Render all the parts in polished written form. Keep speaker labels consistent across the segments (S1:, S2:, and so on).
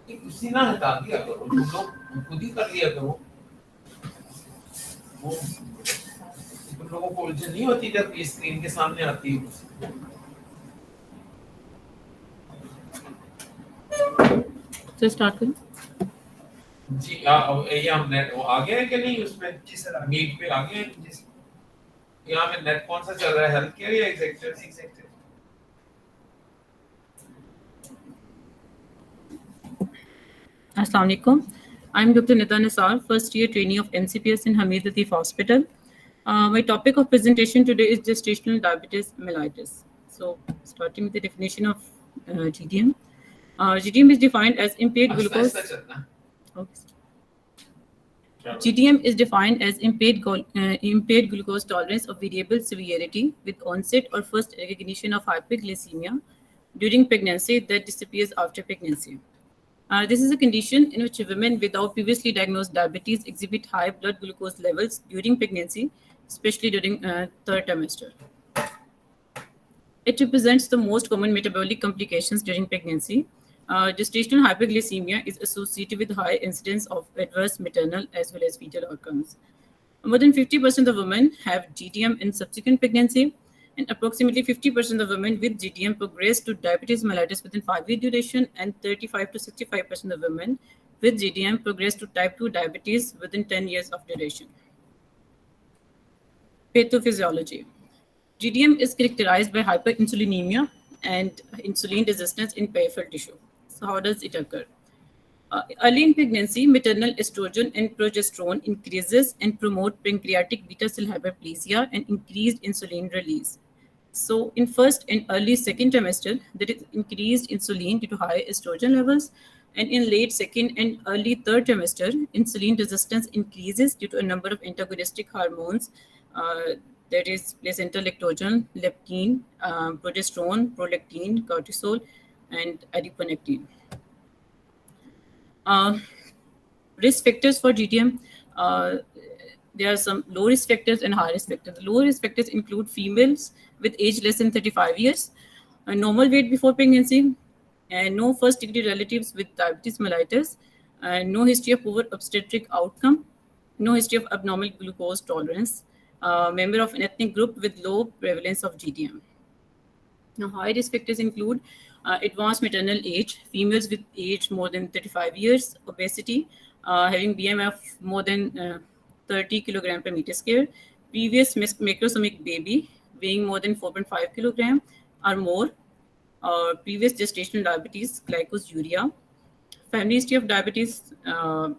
S1: सीना हटा दिया करो, तुम लोग खुद ही कर लिया करो। वो तुम लोगों को उलझन नहीं होती जब ये स्क्रीन के सामने आती है?
S2: तो स्टार्ट करें
S1: जी। ये हम नेट वो आ गया है कि नहीं उसमें?
S3: जी सर,
S1: मीट पे आ गए हैं जी। यहाँ पे नेट कौन सा चल रहा है, हेल्थ केयर या executive?
S2: Assalamu alaikum. I'm Dr. Nita Nisar, first year trainee of NCPS in Hamid Latif Hospital. My topic of presentation today is gestational diabetes mellitus. So, starting with the definition of GDM. GDM is defined as impaired glucose. GDM is defined as impaired glucose tolerance of variable severity with onset or first recognition of hyperglycemia during pregnancy that disappears after pregnancy. This is a condition in which women without previously diagnosed diabetes exhibit high blood glucose levels during pregnancy, especially during third trimester. It represents the most common metabolic complications during pregnancy. Gestational hyperglycemia is associated with high incidence of adverse maternal as well as fetal outcomes. More than 50% of women have GDM in subsequent pregnancy, and approximately 50% of women with GDM progress to diabetes mellitus within 5-year duration, and 35 to 65% of women with GDM progress to type 2 diabetes within 10 years of duration. Pathophysiology. GDM is characterized by hyperinsulinemia and insulin resistance in peripheral tissue. So how does it occur? Early in pregnancy, maternal estrogen and progesterone increases and promote pancreatic beta cell hyperplasia and increased insulin release. So in first and early second trimester, there is increased insulin due to high estrogen levels. And in late second and early third trimester, insulin resistance increases due to a number of antagonistic hormones. That is placental lactogen, leptin, progesterone, prolactin, cortisol, and adiponectin. Risk factors for GDM. There are some low risk factors and high risk factors. The low risk factors include females with age less than 35 years, a normal weight before pregnancy, and no first degree relatives with diabetes mellitus, and no history of poor obstetric outcome, no history of abnormal glucose tolerance, member of an ethnic group with low prevalence of GDM. Now, high risk factors include advanced maternal age, females with age more than 35 years, obesity, having BMI of more than 30 kilogram per meter square, previous macrosomic baby weighing more than 4.5 kilogram or more, previous gestational diabetes, glycosuria, family history of diabetes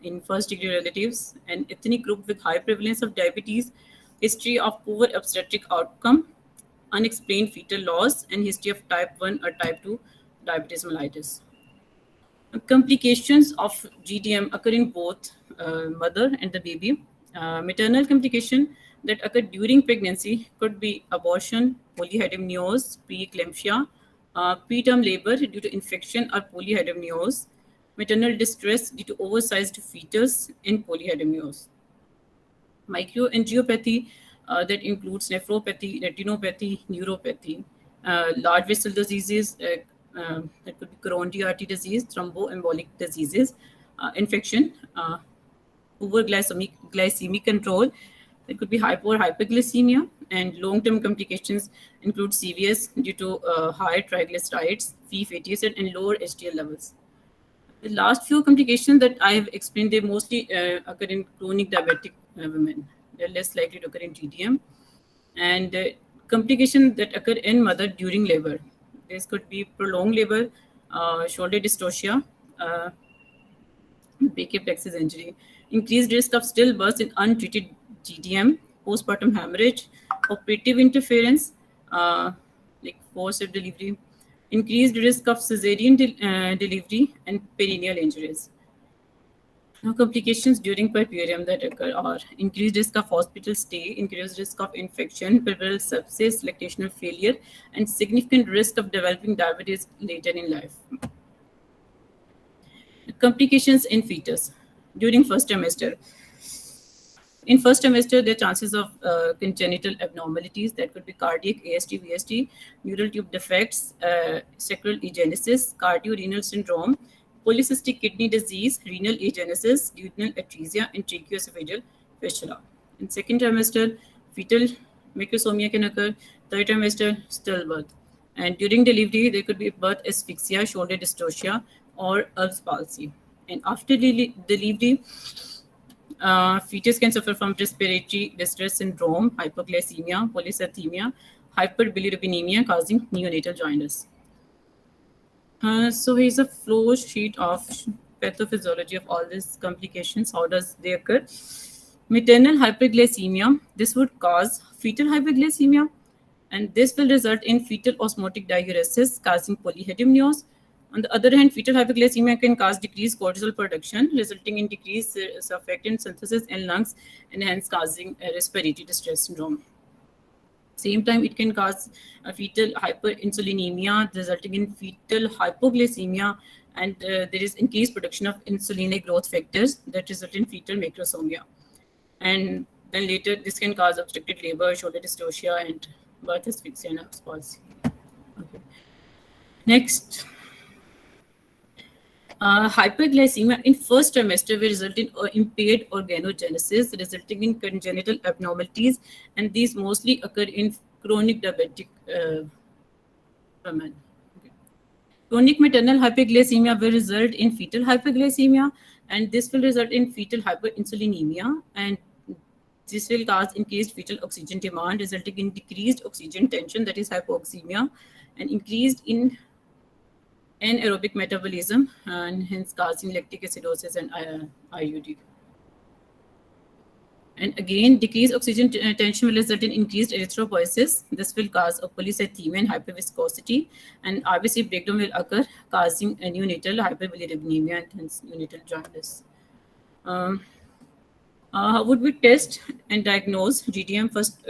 S2: in first degree relatives, an ethnic group with high prevalence of diabetes, history of poor obstetric outcome, unexplained fetal loss, and history of type 1 or type 2 diabetes mellitus. Complications of GDM occur in both mother and the baby. Maternal complication that occur during pregnancy could be abortion, polyhydramnios, preeclampsia, preterm labor due to infection or polyhydramnios, maternal distress due to oversized fetus, and polyhydramnios. Microangiopathy that includes nephropathy, retinopathy, neuropathy, large vessel diseases that could be coronary artery disease, thromboembolic diseases, infection, poor glycemic control. There could be hypo or hyperglycemia, and long-term complications include CVS due to high triglycerides, free fatty acid, and lower HDL levels. The last few complications that I have explained, they mostly occur in chronic diabetic women. They're less likely to occur in GDM. And complications that occur in mother during labor. This could be prolonged labor, shoulder dystocia, brachial plexus injury, increased risk of stillbirth in untreated GDM, postpartum hemorrhage, operative interference, like forced delivery, increased risk of cesarean delivery, and perineal injuries. Now, complications during puerperium that occur are increased risk of hospital stay, increased risk of infection, puerperal sepsis, lactational failure, and significant risk of developing diabetes later in life. Complications in fetus during first trimester. In first trimester, there are chances of congenital abnormalities that could be cardiac, AST, VST, neural tube defects, sacral agenesis, cardiorenal syndrome, polycystic kidney disease, renal agenesis, duodenal atresia, and tracheoesophageal fistula. In second trimester, fetal macrosomia can occur. Third trimester, stillbirth. And during delivery, there could be birth asphyxia, shoulder dystocia, or Erb's palsy. And after delivery, fetus can suffer from respiratory distress syndrome, hypoglycemia, polycythemia, hyperbilirubinemia, causing neonatal jaundice. So here's a flow sheet of pathophysiology of all these complications. How does they occur? Maternal hyperglycemia. This would cause fetal hyperglycemia, and this will result in fetal osmotic diuresis, causing polyhydramnios. On the other hand, fetal hyperglycemia can cause decreased cortisol production, resulting in decreased surfactant synthesis in lungs and hence causing respiratory distress syndrome. Same time, it can cause a fetal hyperinsulinemia, resulting in fetal hypoglycemia, and there is increased production of insulinic growth factors that result in fetal macrosomia. And then later, this can cause obstructed labor, shoulder dystocia, and birth asphyxia and Erb's palsy. Okay. Next. Hyperglycemia in first trimester will result in impaired organogenesis, resulting in congenital abnormalities, and these mostly occur in chronic diabetic women. Okay. Chronic maternal hyperglycemia will result in fetal hyperglycemia, and this will result in fetal hyperinsulinemia, and this will cause increased fetal oxygen demand, resulting in decreased oxygen tension, that is hypoxemia, and increased in anaerobic metabolism, and hence causing lactic acidosis and IUD. And again, decreased oxygen tension will result in increased erythropoiesis. This will cause a polycythemia and hyperviscosity, and RBC breakdown will occur, causing a neonatal hyperbilirubinemia and hence neonatal jaundice. How would we test and diagnose GTM? First,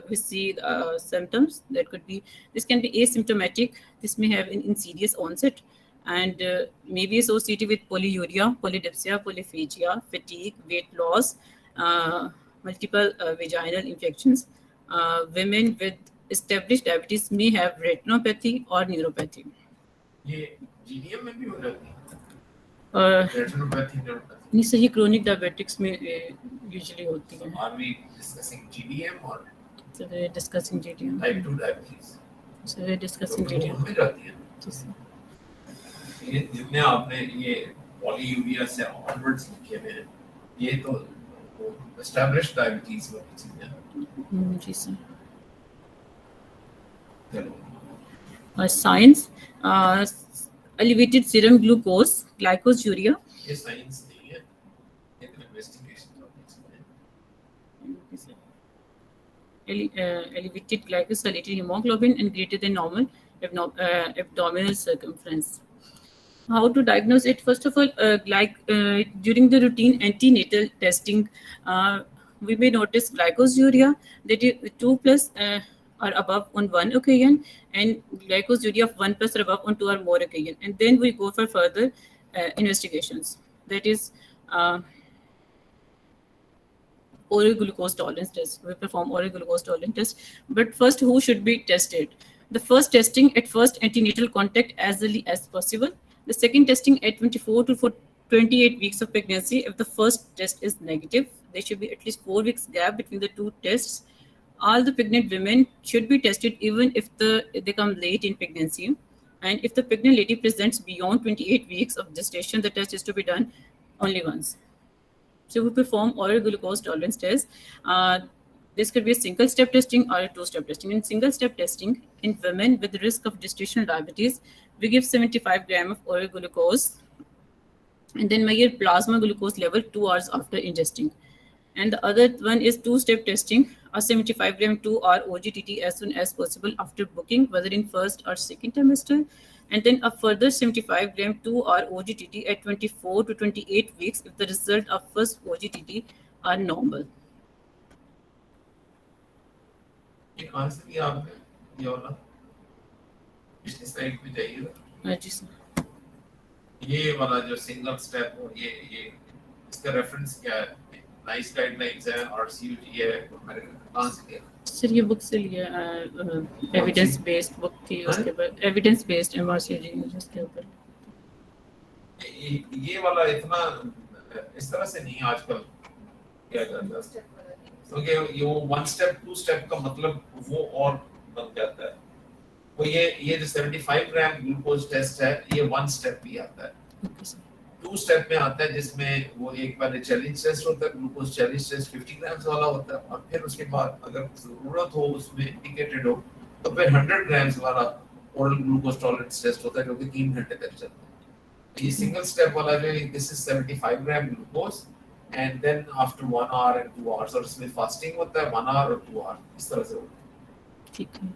S2: we see symptoms. That could be, this can be asymptomatic. This may have an insidious onset and may be associated with polyuria, polydipsia, polyphagia, fatigue, weight loss, multiple vaginal infections. Women with established diabetes may have retinopathy or neuropathy.
S1: ये GDM में भी हो जाती है?
S2: Retinopathy, neuropathy. नहीं सही, chronic diabetics में usually होती है.
S1: Are we discussing GDM or?
S2: So we're discussing GDM.
S1: Type 2 diabetes.
S2: So we're discussing GDM.
S1: में जाती है. ये जितने आपने ये polyuria से onwards लिखे हुए हैं, ये तो established diabetes वाली चीजें.
S2: जी sir. Signs, elevated serum glucose, glycosuria.
S1: ये साइंस नहीं है, ये तो इन्वेस्टिगेशन है.
S2: Elevated glycosylated hemoglobin and greater than normal abdominal circumference. How to diagnose it? First of all, during the routine antenatal testing, we may notice glycosuria, that is 2+ or above on one occasion, and glycosuria of 1+ or above on 2 or more occasion. And then we go for further investigations. That is oral glucose tolerance test. We perform oral glucose tolerance test. But first, who should be tested? The first testing at first antenatal contact as early as possible. The second testing at 24 to 28 weeks of pregnancy. If the first test is negative, there should be at least 4 weeks gap between the two tests. All the pregnant women should be tested even if they come late in pregnancy. And if the pregnant lady presents beyond 28 weeks of gestation, the test is to be done only once. So we perform oral glucose tolerance test. This could be a single-step testing or a two-step testing. In single-step testing, in women with the risk of gestational diabetes, we give 75 grams of oral glucose and then measure plasma glucose level 2 hours after ingesting. And the other one is two-step testing, a 75 gram 2-hour OGTT as soon as possible after booking, whether in first or second trimester, and then a further 75 gram 2-hour OGTT at 24 to 28 weeks if the result of first OGTT are normal.
S1: ये कहाँ से लिया आपने ये वाला? पिछली slide पे जाइए.
S2: जी सर.
S1: ये वाला जो सिंगल स्टेप हो, ये इसका रेफरेंस क्या है? नाइस गाइडलाइंस है, RCUG है, कहाँ से लिया?
S2: सर ये बुक से लिया, एविडेंस बेस्ड बुक थी, उसके बाद एविडेंस बेस्ड MRCG उसके ऊपर.
S1: ये वाला इतना इस तरह से नहीं आजकल किया जाता, क्योंकि ये वो 1 स्टेप 2 स्टेप का मतलब वो और बन जाता है। वो ये जो 75 ग्राम ग्लूकोज टेस्ट है, ये 1 स्टेप भी आता है। 2 स्टेप में आता है, जिसमें वो एक बार चैलेंज टेस्ट होता है, ग्लूकोज चैलेंज टेस्ट 50 ग्राम्स वाला होता है, और फिर उसके बाद अगर जरूरत हो, उसमें इंडिकेटेड हो, तो फिर 100 ग्राम्स वाला ओरल ग्लूकोज टॉलरेंस टेस्ट होता है, जो कि 3 घंटे तक चलता है। ये सिंगल स्टेप वाला जो है, this is 75 gram glucose, and then after 1 hour and 2 hours, और इसमें फास्टिंग होता है 1 आवर और 2 आवर, इस तरह से होता है।
S2: ठीक है।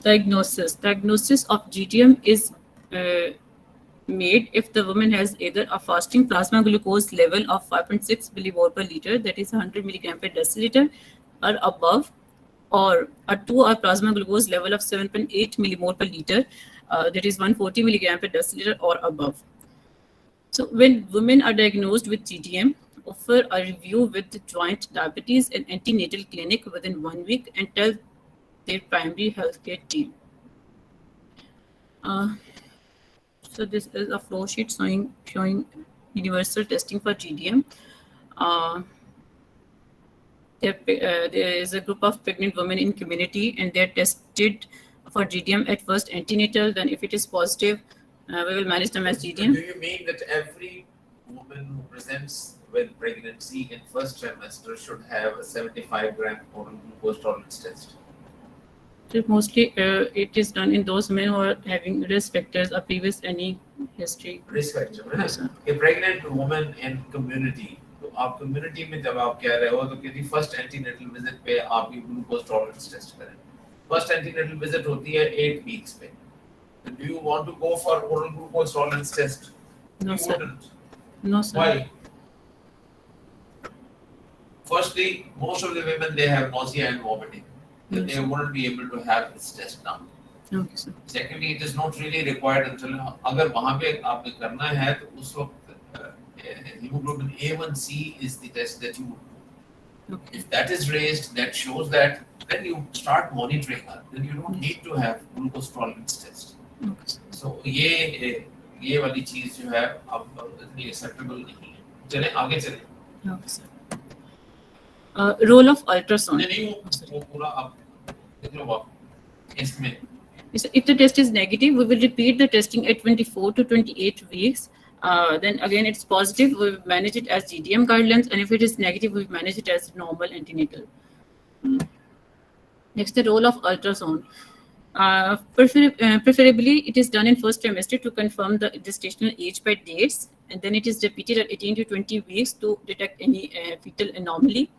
S2: Diagnosis of GTM is made if the woman has either a fasting plasma glucose level of 5.6 millimole per liter, that is 100 milligram per deciliter or above, or a 2-hour plasma glucose level of 7.8 millimole per liter, that is 140 milligram per deciliter or above. So when women are diagnosed with GTM, offer a review with the joint diabetes and antenatal clinic within 1 week and tell their primary healthcare team. So this is a flow sheet showing universal testing for GDM. There is a group of pregnant women in community, and they're tested for GDM at first antenatal. Then, if it is positive, we will manage them as GDM.
S1: Do you mean that every woman who presents with pregnancy in first trimester should have a 75 gram oral glucose tolerance test?
S2: So mostly it is done in those women who are having risk factors or previous any history.
S1: Risk factor, right? A pregnant woman in community. तो आप community में जब आप कह रहे हो, तो किसी first antenatal visit पे आप ये glucose tolerance test करें. First antenatal visit होती है 8 weeks पे. Do you want to go for oral glucose tolerance test?
S2: No,
S1: you
S2: sir.
S1: Wouldn't.
S2: No, sir.
S1: Why? Firstly, most of the women, they have nausea and vomiting.
S2: Yes.
S1: They wouldn't be able to have this test now.
S2: Okay, sir.
S1: Secondly, it is not really required until अगर वहाँ पे आपने करना है, तो उस वक्त hemoglobin A1C is the test that you would do.
S2: Okay.
S1: If that is raised, that shows that, then you start monitoring her. Then you don't need to have glucose tolerance test.
S2: Okay, sir.
S1: So ये वाली चीज जो है अब इतनी acceptable नहीं है. चले आगे चले.
S2: Okay, sir. Role of ultrasound.
S1: नहीं वो पूरा आप देख लो आप इसमें.
S2: If the test is negative, we will repeat the testing at 24 to 28 weeks. Then again, it's positive, we will manage it as GDM guidelines, and if it is negative, we will manage it as normal antenatal. Next, the role of ultrasound. Preferably, it is done in first trimester to confirm the gestational age by dates, and then it is repeated at 18 to 20 weeks to detect any fetal anomaly.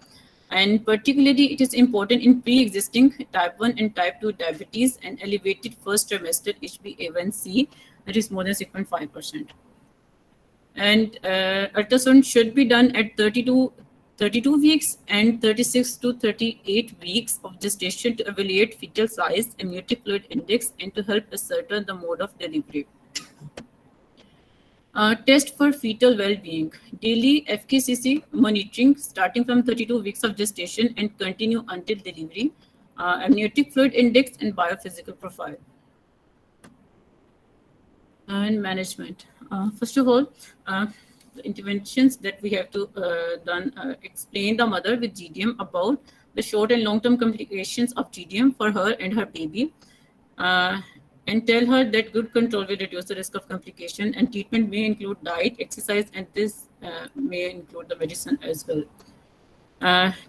S2: And particularly, it is important in pre-existing type 1 and type 2 diabetes and elevated first trimester HbA1c, that is more than 6.5%. And ultrasound should be done at 32 weeks and 36 to 38 weeks of gestation to evaluate fetal size, amniotic fluid index, and to help ascertain the mode of delivery. Test for fetal well-being. Daily FKCC monitoring starting from 32 weeks of gestation and continue until delivery. Amniotic fluid index and biophysical profile. And management. First of all, the interventions that we have to explain the mother with GDM about the short and long-term complications of GDM for her and her baby. And tell her that good control will reduce the risk of complication, and treatment may include diet, exercise, and this may include the medicine as well.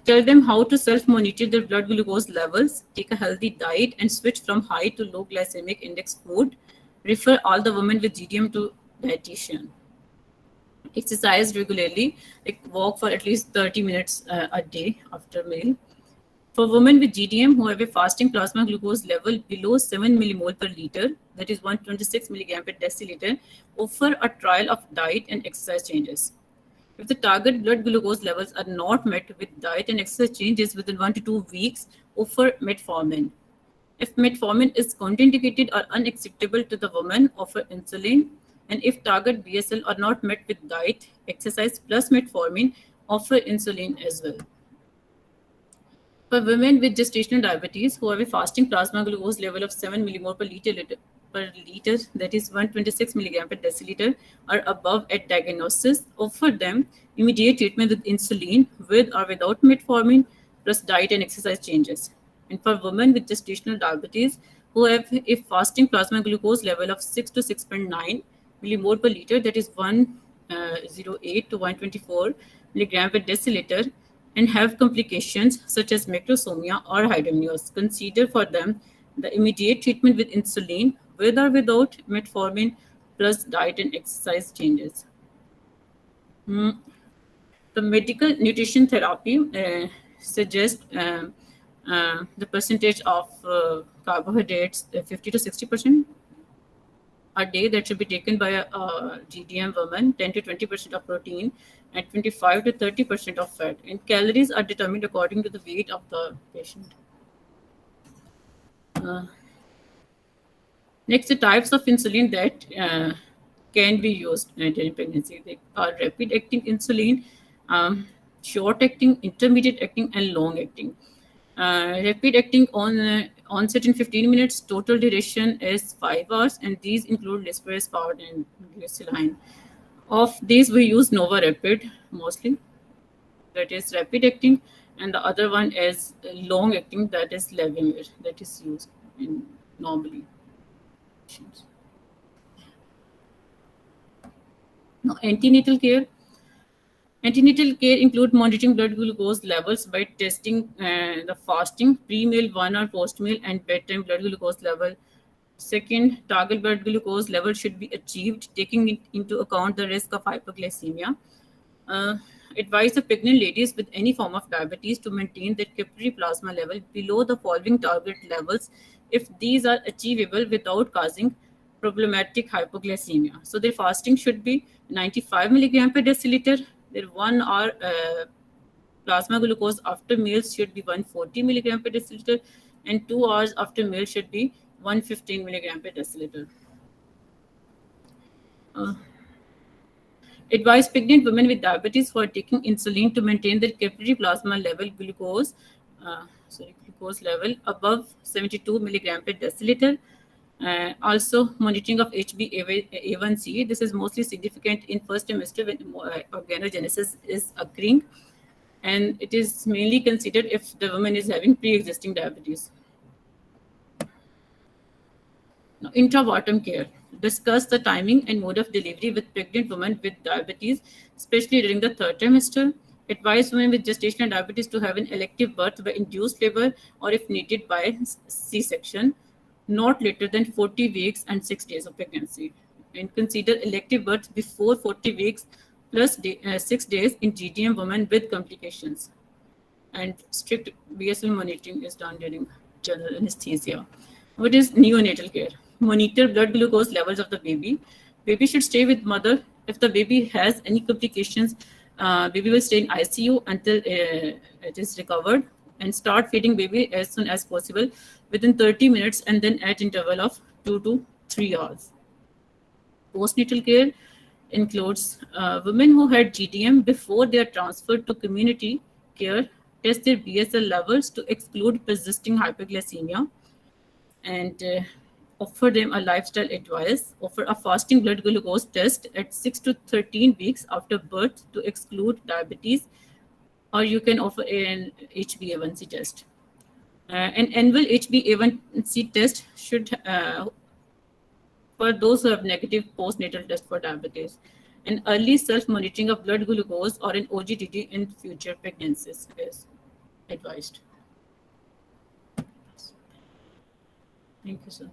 S2: Tell them how to self-monitor their blood glucose levels, take a healthy diet, and switch from high to low glycemic index food. Refer all the women with GDM to dietitian. Exercise regularly, like walk for at least 30 minutes a day after meal. For women with GDM who have a fasting plasma glucose level below 7 millimole per liter, that is 126 milligram per deciliter, offer a trial of diet and exercise changes. If the target blood glucose levels are not met with diet and exercise changes within 1 to 2 weeks, offer metformin. If metformin is contraindicated or unacceptable to the woman, offer insulin. And if target BSL are not met with diet, exercise plus metformin, offer insulin as well. For women with gestational diabetes who have a fasting plasma glucose level of 7 millimole per liter, per liter, that is 126 milligram per deciliter, or above at diagnosis, offer them immediate treatment with insulin with or without metformin plus diet and exercise changes. And for women with gestational diabetes who have a fasting plasma glucose level of 6 to 6.9 millimole per liter, that is 108 to 124 milligram per deciliter, and have complications such as macrosomia or hydramnios, consider for them the immediate treatment with insulin with or without metformin plus diet and exercise changes. The medical nutrition therapy suggests the percentage of carbohydrates 50 to 60% a day that should be taken by a GDM woman, 10 to 20% of protein, and 25 to 30% of fat. And calories are determined according to the weight of the patient. Next, the types of insulin that can be used during pregnancy. They are rapid-acting insulin, short-acting, intermediate-acting, and long-acting. Rapid-acting onset in 15 minutes, total duration is 5 hours, and these include Lisperis, and glycerin. Of these, we use Nova Rapid mostly, that is rapid-acting, and the other one is long-acting, that is Levemir, that is used in normally. Now, antenatal care. Antenatal care include monitoring blood glucose levels by testing the fasting, pre-meal, 1 hour post-meal, and bedtime blood glucose level. Second, target blood glucose level should be achieved, taking into account the risk of hypoglycemia. Advise the pregnant ladies with any form of diabetes to maintain their capillary plasma level below the following target levels if these are achievable without causing problematic hypoglycemia. So their fasting should be 95 milligram per deciliter. Their 1 hour plasma glucose after meals should be 140 milligram per deciliter, and 2 hours after meal should be 115 milligram per deciliter. Advise pregnant women with diabetes who are taking insulin to maintain their capillary plasma level glucose level above 72 milligram per deciliter. Also, monitoring of HbA1c. This is mostly significant in first trimester when organogenesis is occurring, and it is mainly considered if the woman is having pre-existing diabetes. Now, intrapartum care. Discuss the timing and mode of delivery with pregnant women with diabetes, especially during the third trimester. Advise women with gestational diabetes to have an elective birth by induced labor or, if needed, by C-section, not later than 40 weeks and 6 days of pregnancy. And consider elective birth before 40 weeks plus 6 days in GDM women with complications. And strict BSL monitoring is done during general anesthesia. What is neonatal care? Monitor blood glucose levels of the baby. Baby should stay with mother. If the baby has any complications, baby will stay in ICU until it is recovered, and start feeding baby as soon as possible within 30 minutes and then at interval of 2 to 3 hours. Postnatal care includes women who had GDM before they are transferred to community care, test their BSL levels to exclude persisting hyperglycemia, and offer them a lifestyle advice. Offer a fasting blood glucose test at 6 to 13 weeks after birth to exclude diabetes, or you can offer an HbA1c test. An annual HbA1c test should, for those who have negative postnatal test for diabetes, an early self-monitoring of blood glucose or an OGTT in future pregnancies is advised. Thank you, sir.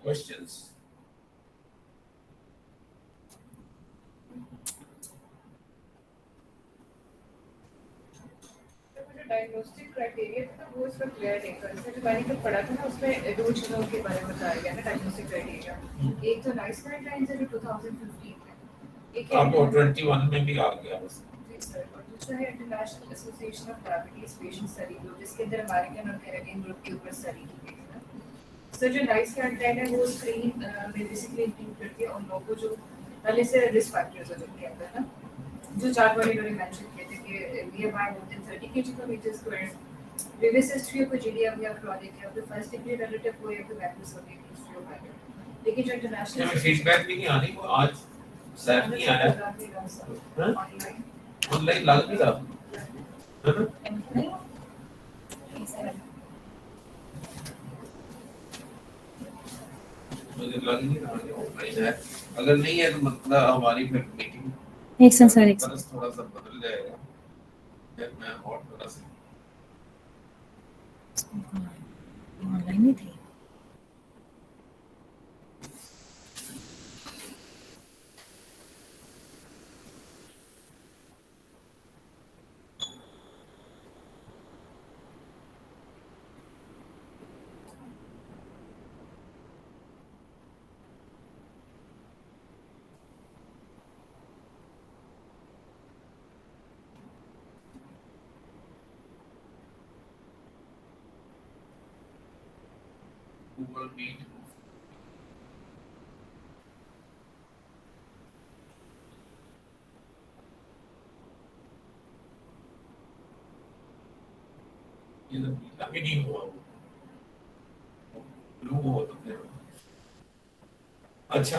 S1: Questions?
S3: Diagnostic criteria था वो इसका clear नहीं था। इसमें जो मैंने कल पढ़ा था ना उसमें दो चीज़ों के बारे में बताया गया ना डायग्नोस्टिक क्राइटेरिया। एक तो नाइस गाइडलाइंस है जो 2015 में, एक
S1: आपको 21 में भी आ गया बस।
S3: जी सर, और दूसरा है international association of diabetes patient study group, जिसके अंदर अमेरिकन और कैनेडियन ग्रुप के ऊपर स्टडी की गई है। सर जो नाइस गाइडलाइन है वो स्क्रीन में बेसिकली इंक्लूड करती है उन लोगों को जो पहले से रिस्क फैक्टर्स है जिनके अंदर ना, जो चार्ट वाले लोग मेंशन किए थे कि nearby more than 30 kg per meter square previous history of GDM या chronic या फिर first degree relative हो या फिर vacuous हो गई history of it लेकिन जो international
S1: फीडबैक भी नहीं आ रही, वो आज सैप नहीं आया ऑनलाइन लग नहीं रहा है ना? मुझे लग नहीं रहा कि ऑनलाइन है, अगर नहीं है तो मतलब हमारी फिर मीटिंग
S2: एक सेकंड सर, एक सेकंड
S1: थोड़ा सा बदल जाएगा, फिर मैं और थोड़ा सा
S2: ऑनलाइन नहीं थी।
S1: Google Meet ये तो अभी नहीं हुआ, ब्लू हो तो फिर अच्छा।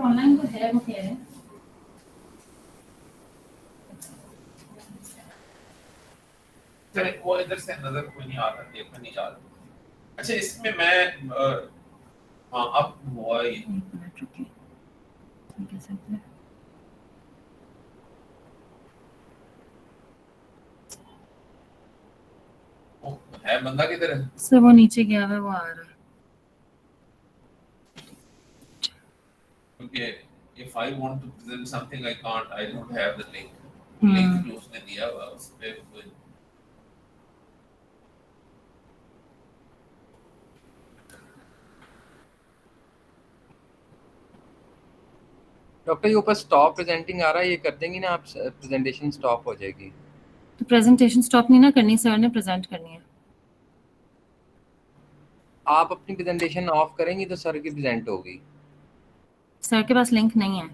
S2: ऑनलाइन तो है, वो कह रहे हैं
S1: चले वो इधर से नजर कोई नहीं आ रहा, देखने नहीं जा रहा। अच्छा इसमें मैं हाँ अब हुआ ये,
S2: एक मिनट रुकिए, ठीक है सर।
S1: वो है बंदा किधर है?
S2: सर वो नीचे गया है, वो आ रहा है।
S1: क्योंकि if I want to present something I can't, I don't have the link. Link जो उसने दिया हुआ उस पे कोई
S4: डॉक्टर ये ऊपर स्टॉप प्रेजेंटिंग आ रहा है, ये कर देंगी ना आप, प्रेजेंटेशन स्टॉप हो जाएगी।
S2: तो प्रेजेंटेशन स्टॉप नहीं ना करनी, सर ने प्रेजेंट करनी है।
S4: आप अपनी प्रेजेंटेशन ऑफ करेंगी तो सर की प्रेजेंट होगी।
S2: सर के पास लिंक नहीं है।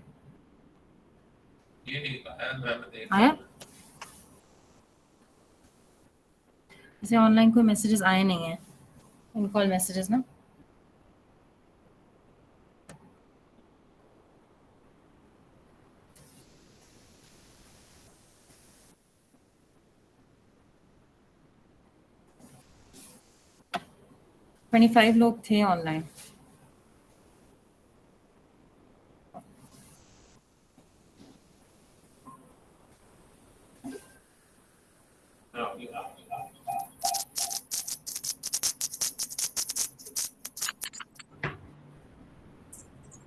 S1: ये नहीं आया, मैं देख
S2: आया? जैसे ऑनलाइन कोई मैसेजेस आए नहीं है, इन कॉल मैसेजेस ना। तो 25 लोग थे ऑनलाइन।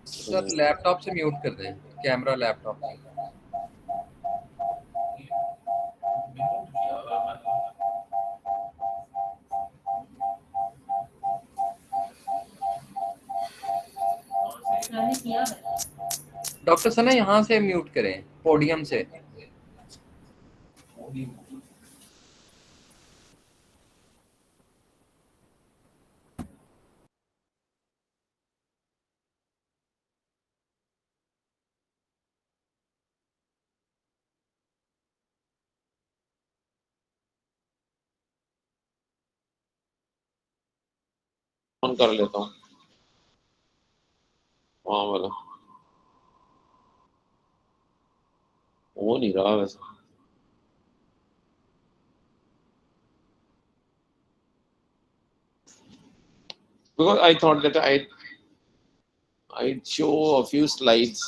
S4: सर लैपटॉप से म्यूट कर दें, कैमरा लैपटॉप से। डॉक्टर सर ना यहाँ से म्यूट करें, पोडियम से।
S1: ऑन कर लेता हूँ वहाँ वाला, हो नहीं रहा वैसे। Because I thought that I'd show a few slides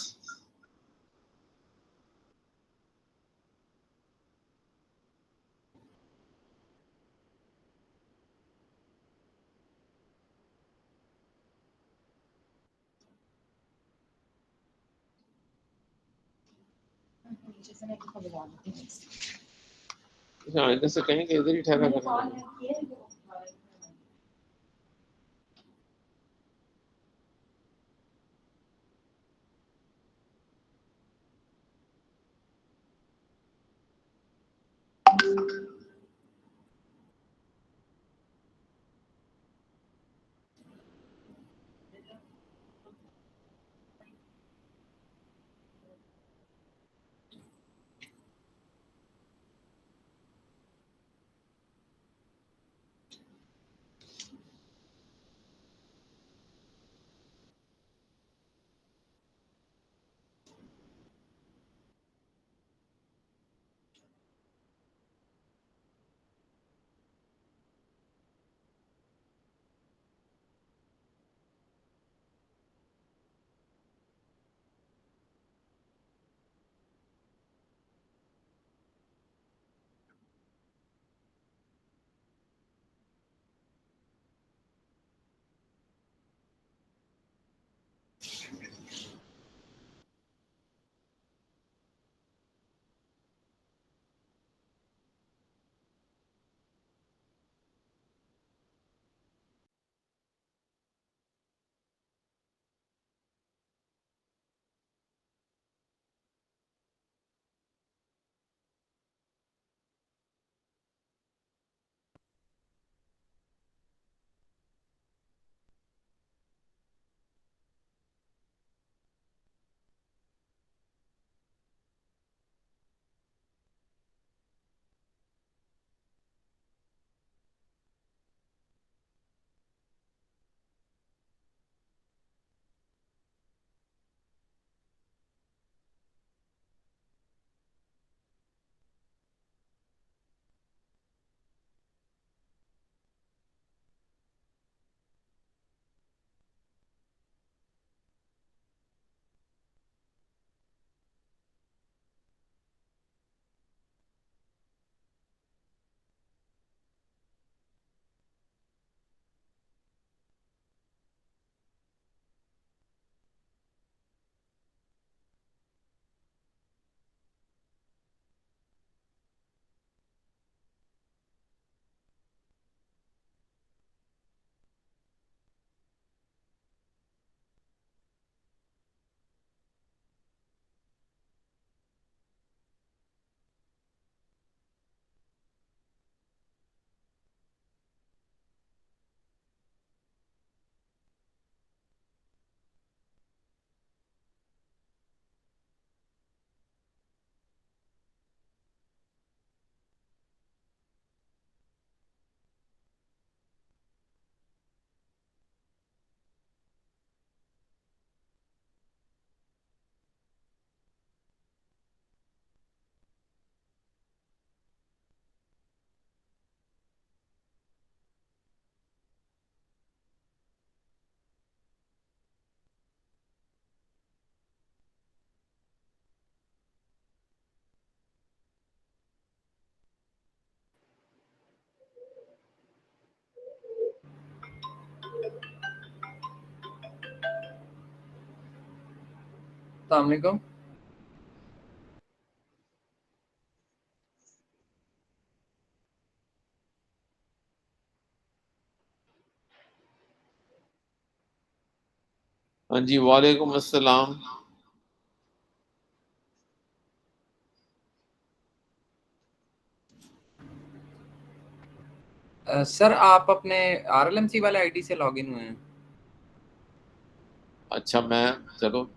S1: हाँ, इधर से कहें कि इधर ही ठहरा करना।
S4: अस्सलाम वालेकुम।
S1: हाँ जी, वालेकुम अस्सलाम।
S4: सर आप अपने RLMC वाले आईडी से लॉगिन हुए हैं?
S1: अच्छा, मैं चलो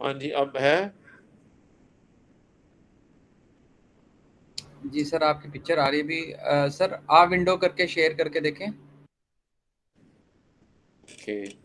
S1: हाँ जी, अब है?
S4: जी सर, आपकी पिक्चर आ रही है अभी। सर आप विंडो करके शेयर करके देखें।
S1: ओके।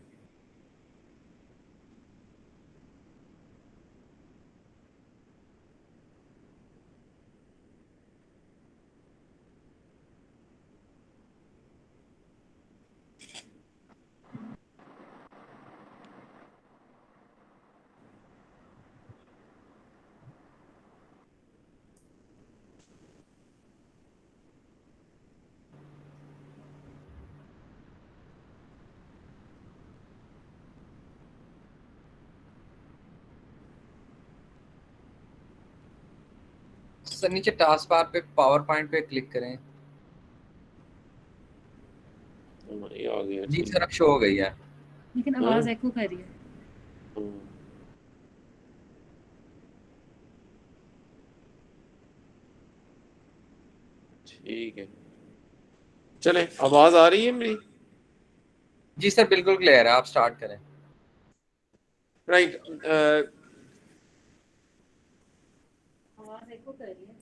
S4: सर नीचे टास्क बार पे पावर पॉइंट पे क्लिक करें।
S1: ये आ गया,
S4: जी
S1: ठीक
S4: सर, अब शो हो गई है।
S3: लेकिन आवाज एको कर रही है।
S1: ठीक है, चलें, आवाज आ रही है मेरी?
S4: जी सर बिल्कुल क्लियर है, आप स्टार्ट करें।
S1: राइट।
S3: आवाज एको कर रही है।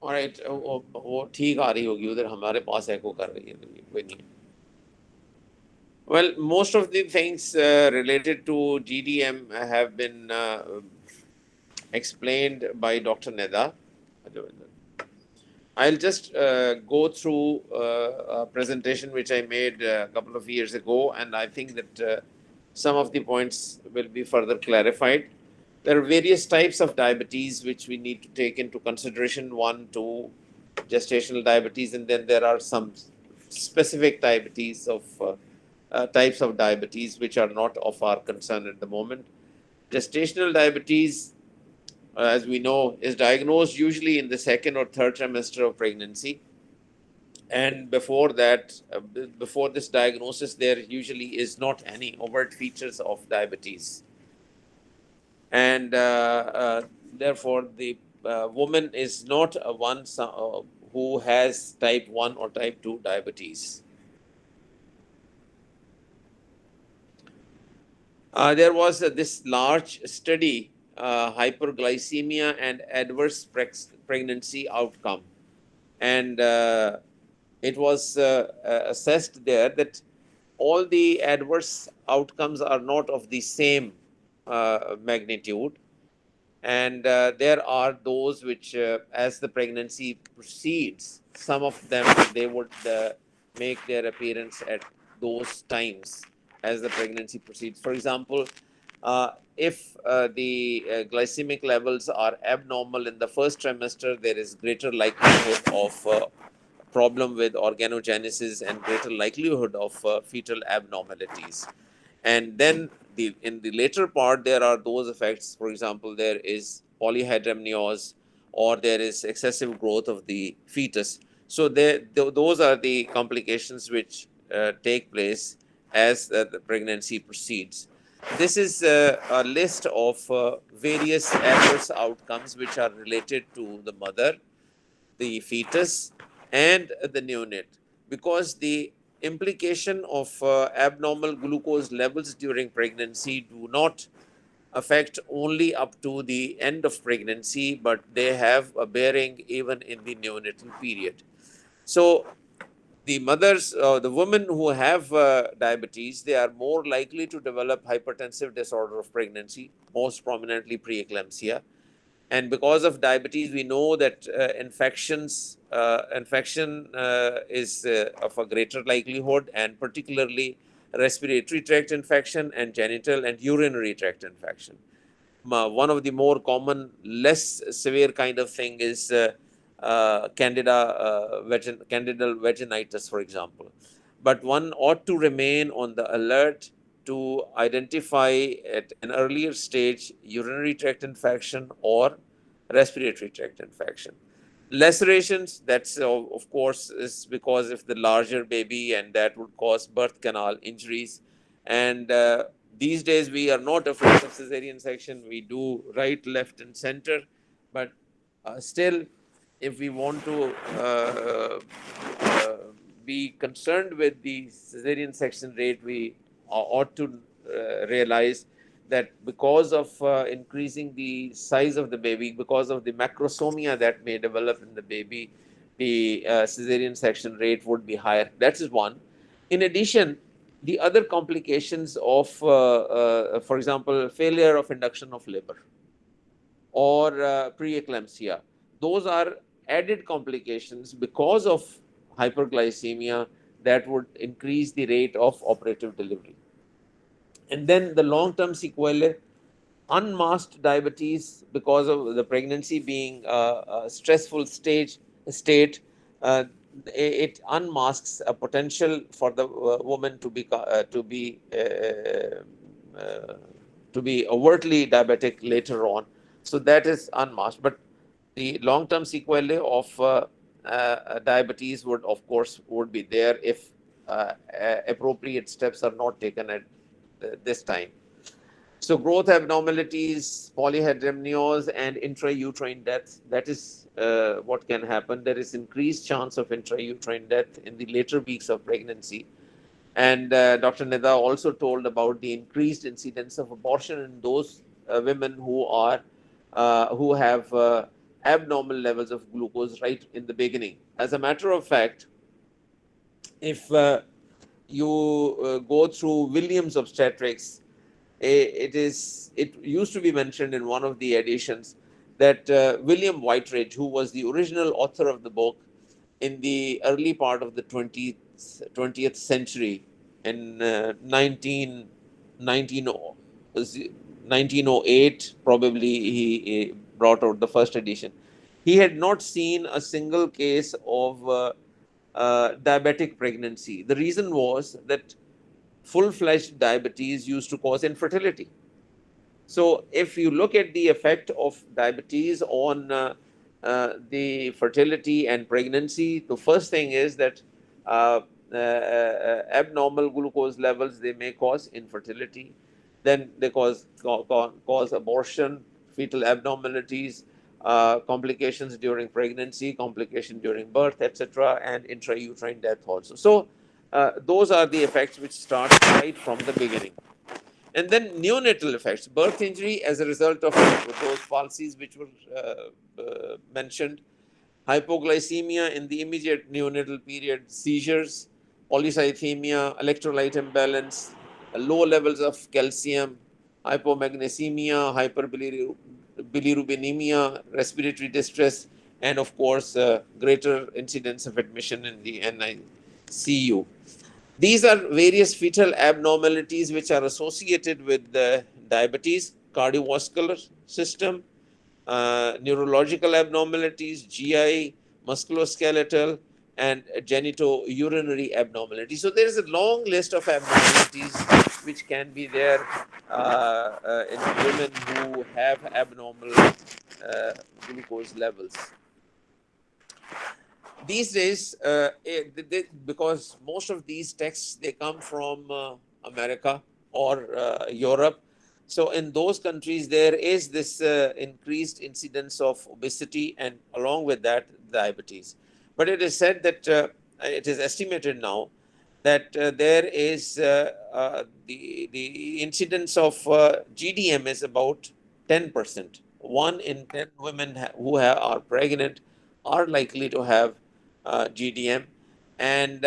S1: ऑलराइट, वो ठीक आ रही होगी, उधर हमारे पास एको कर रही है, तो कोई नहीं। Well, most of the things related to GDM have been explained by Dr. Neda. I'll just go through a presentation which I made a couple of years ago, and I think that some of the points will be further clarified. There are various types of diabetes which we need to take into consideration. 1, 2, gestational diabetes, and then there are some specific diabetes of types of diabetes which are not of our concern at the moment. Gestational diabetes, as we know, is diagnosed usually in the second or third trimester of pregnancy. And before that, before this diagnosis, there usually is not any overt features of diabetes. And therefore, the woman is not one who has type 1 or type 2 diabetes. There was this large study, hyperglycemia and adverse pregnancy outcome. And it was assessed there that all the adverse outcomes are not of the same magnitude. And there are those which, as the pregnancy proceeds, some of them, they would make their appearance at those times as the pregnancy proceeds. For example, if the glycemic levels are abnormal in the first trimester, there is greater likelihood of problem with organogenesis and greater likelihood of fetal abnormalities. And then in the later part, there are those effects. For example, there is polyhydramnios, or there is excessive growth of the fetus. So those are the complications which take place as the pregnancy proceeds. This is a list of various adverse outcomes which are related to the mother, the fetus, and the neonate, because the implication of abnormal glucose levels during pregnancy do not affect only up to the end of pregnancy, but they have a bearing even in the neonatal period. So the mothers, the women who have diabetes, they are more likely to develop hypertensive disorder of pregnancy, most prominently preeclampsia. And because of diabetes, we know that infection is of a greater likelihood, and particularly respiratory tract infection and genital and urinary tract infection. One of the more common, less severe kind of thing is candidal vaginitis, for example. But one ought to remain on the alert to identify at an earlier stage urinary tract infection or respiratory tract infection. Lacerations, that's of course is because of the larger baby, and that would cause birth canal injuries. And these days we are not afraid of cesarean section. We do right, left, and center, but still if we want to uh, be concerned with the cesarean section rate, we ought to realize that because of increasing the size of the baby, because of the macrosomia that may develop in the baby, the cesarean section rate would be higher. That is one. In addition, the other complications of, for example, failure of induction of labor or preeclampsia, those are added complications because of hyperglycemia that would increase the rate of operative delivery. And then the long-term sequelae, unmasked diabetes because of the pregnancy being a stressful state, uh, it unmasks a potential for the woman to be overtly diabetic later on. So that is unmasked. But the long-term sequelae of diabetes would, of course, would be there if appropriate steps are not taken at this time. So growth abnormalities, polyhydramnios, and intrauterine death, that is what can happen. There is increased chance of intrauterine death in the later weeks of pregnancy. And Dr. Nida also told about the increased incidence of abortion in those women who have abnormal levels of glucose right in the beginning. As a matter of fact, if you go through Williams obstetrics, it used to be mentioned in one of the editions that William Whiteridge, who was the original author of the book in the early part of the 20th century, in 1908, probably he brought out the first edition. He had not seen a single case of diabetic pregnancy. The reason was that full-fledged diabetes used to cause infertility. So if you look at the effect of diabetes on the fertility and pregnancy, the first thing is that abnormal glucose levels, they may cause infertility. Then they cause abortion, fetal abnormalities, complications during pregnancy, complication during birth, etc., and intrauterine death also. So those are the effects which start right from the beginning. And then neonatal effects, birth injury as a result of those falsies which were mentioned, hypoglycemia in the immediate neonatal period, seizures, polycythemia, electrolyte imbalance, low levels of calcium, hypomagnesemia, hyperbilirubinemia, respiratory distress, and of course, greater incidence of admission in the NICU. These are various fetal abnormalities which are associated with diabetes, cardiovascular system, neurological abnormalities, GI, musculoskeletal, and genitourinary abnormalities. So there is a long list of abnormalities which can be there in women who have abnormal glucose levels. These days, because most of these texts, they come from America or Europe, so in those countries there is this increased incidence of obesity and along with that diabetes. But it is said that it is estimated now that there is the incidence of GDM is about 10%. 1 in 10 women who are pregnant are likely to have GDM, and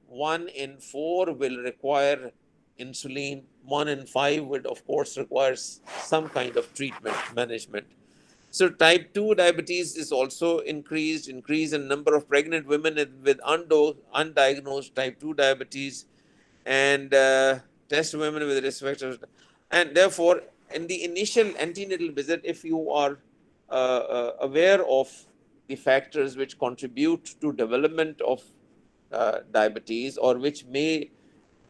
S1: 1 in 4 will require insulin. 1 in 5 would, of course, require some kind of treatment management. So type 2 diabetes is also increase in number of pregnant women with undiagnosed type 2 diabetes, and test women with risk factors. And therefore, in the initial antenatal visit, if you are aware of the factors which contribute to development of diabetes or which may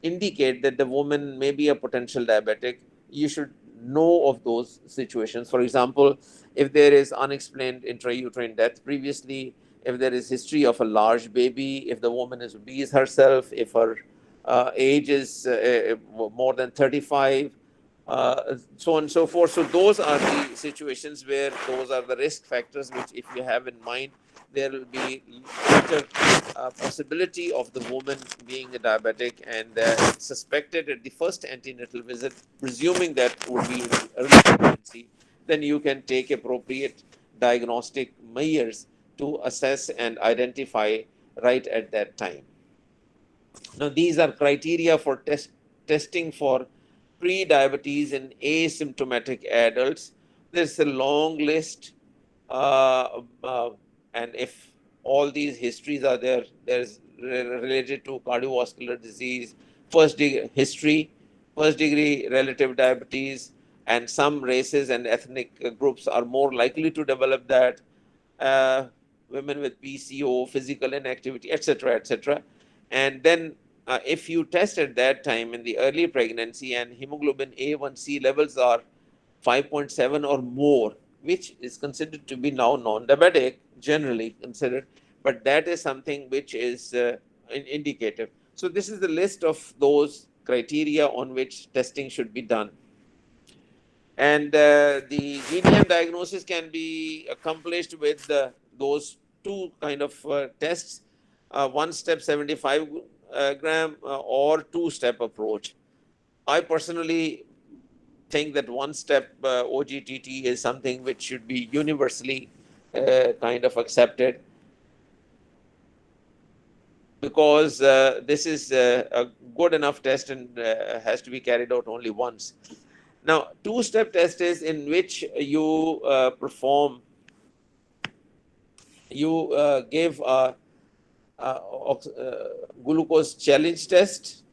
S1: indicate that the woman may be a potential diabetic, you should know of those situations. For example, if there is unexplained intrauterine death previously, if there is history of a large baby, if the woman is obese herself, if her age is more than 35, so on and so forth. So those are the situations where those are the risk factors which, if you have in mind, there will be greater possibility of the woman being a diabetic, and suspected at the first antenatal visit, presuming that would be in the early pregnancy, then you can take appropriate diagnostic measures to assess and identify right at that time. Now, these are criteria for testing for pre-diabetes in asymptomatic adults. There's a long list, and if all these histories are there, there's related to cardiovascular disease, first degree history, first degree relative diabetes, and some races and ethnic groups are more likely to develop that. Women with PCO, physical inactivity, etc., etc. And then if you test at that time in the early pregnancy and hemoglobin A1C levels are 5.7 or more, which is considered to be now non-diabetic, generally considered, but that is something which is indicative. So this is the list of those criteria on which testing should be done. And the GDM diagnosis can be accomplished with those two kind of tests, one step 75 gram or two step approach. I personally think that one step OGTT is something which should be universally kind of accepted, because this is a good enough test and has to be carried out only once. Now, two-step test is in which you give a glucose challenge test.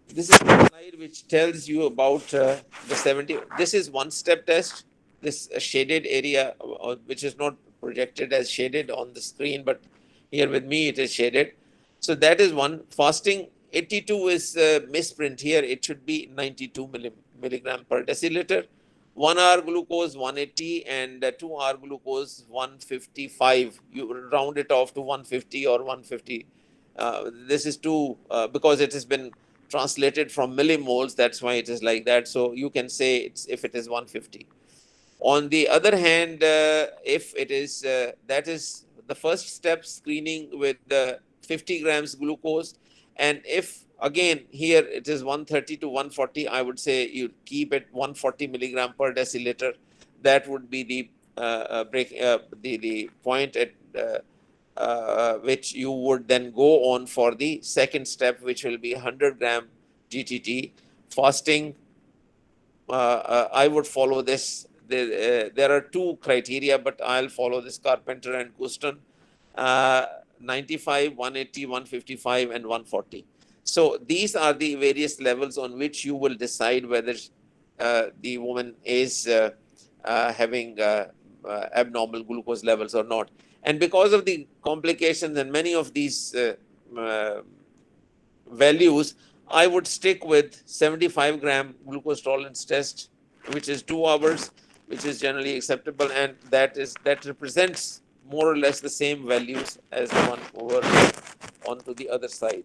S1: This is a slide which tells you about the 70. This is one-step test. This shaded area, which is not projected as shaded on the screen, but here with me it is shaded. So that is one. Fasting 82 is misprint here. It should be 92 milligram per deciliter. 1 hour glucose 180 and 2 hour glucose 155. You round it off to 150 or 150. This is two because it has been translated from millimoles. That's why it is like that. So you can say it's if it is 150. On the other hand, if it is, that is the first step, screening with 50 grams glucose. And if again here it is 130 to 140, I would say you keep it 140 milligram per deciliter. That would be the the point at which you would then go on for the second step, which will be 100 gram GTT fasting. I would follow this. There are two criteria, but I'll follow this Carpenter and Guston, 95, 180, 155, and 140. So these are the various levels on which you will decide whether the woman is having abnormal glucose levels or not. And because of the complications and many of these values, I would stick with 75 gram glucose tolerance test, which is 2 hours, which is generally acceptable, and that represents more or less the same values as the one over onto the other side.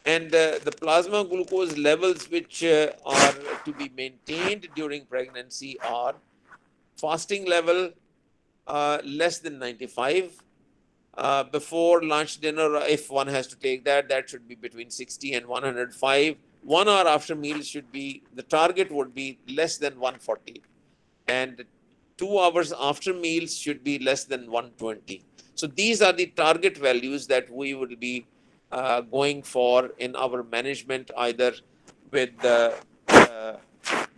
S1: And the plasma glucose levels which are to be maintained during pregnancy are fasting level less than 95. Before lunch, dinner, if one has to take that, that should be between 60 and 105. 1 hour after meals should be, the target would be less than 140. And 2 hours after meals should be less than 120. So these are the target values that we will be going for in our management, either with